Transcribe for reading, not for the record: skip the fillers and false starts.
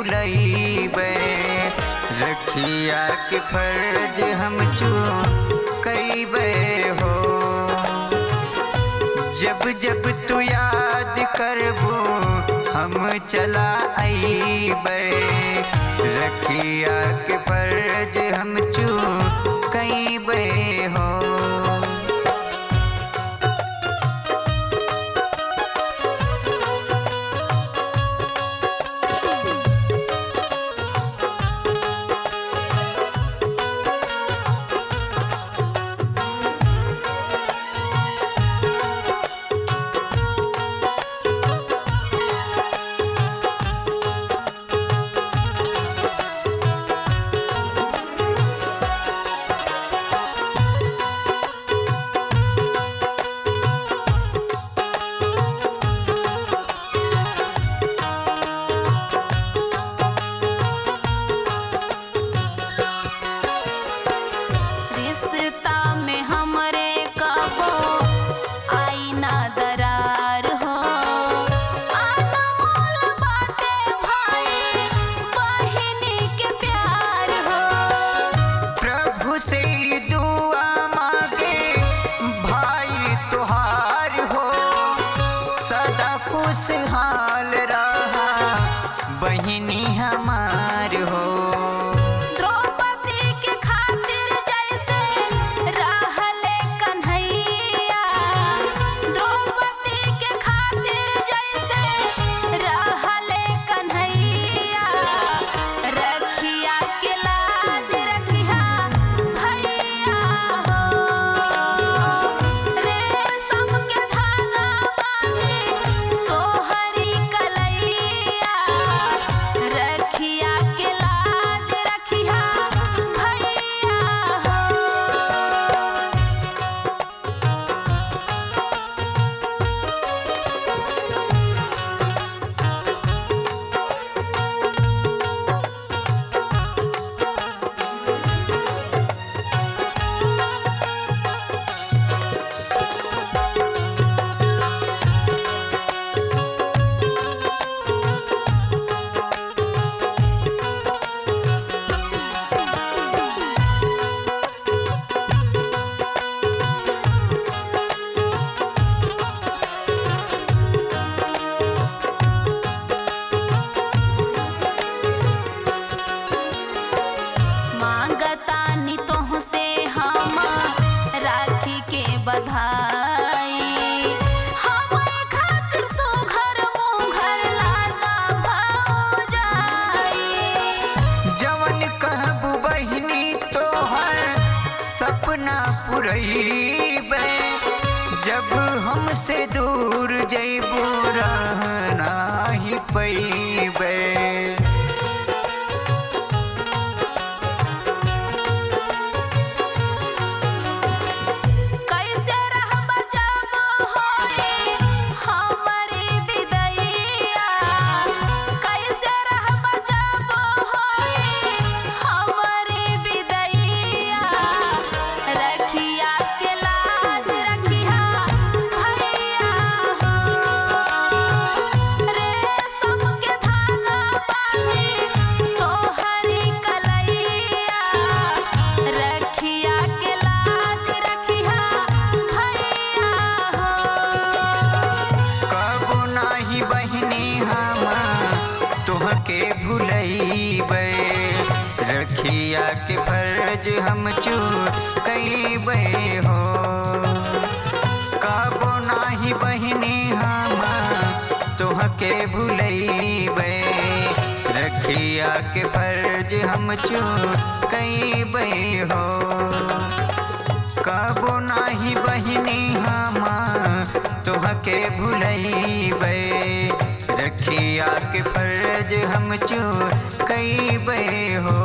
भुलैबे, रखिया के फर्ज हम चूकैबे हो। जब जब तू याद करबू हम चला आइबे, रखिया के फर्ज हम चूकैबे हो। खुशहाल रहा बहिनी हमार हो। द्रौपदी के खातिर जैसे रहले कन्हैया, द्रौपदी के खातिर जैसे रहले कन्हैया, रखिया के लाज रखिया भैया हो। रेशम के धागा बांधी तोहरी कलैया, रखिया के लाज रखिया भैया हो। मांगतानी तोहसे हम राखी के बधाई, हमारे खातिर सुघर मुघर लादा भौजाई। जवन कहबू बहिनी तोहर सपना पुरैबे, जब हमसे दूर जैबू रहना ही पैबे। कैसे रहब जब होई हमरी विदैया, कैसे रहब जब होई हमरी विदैया, रखिया के लाज रखिया भैया हो। रेशम के धागा बांधी तोहरी कलैया, रखिया के लाज रखिया भैया हो। कबो नाही बहिनी हम तुहके भुलैबे, रखिया के फर्ज हम चूकैबे हो। कबो नाही बहिनी हम तुहके भुलैबे, रखिया के फर्ज हम चूकैबे हो। कबो नाही बहिनी हम तुहके भुलैबे, रखिया के फर्ज हम चूकैबे हो।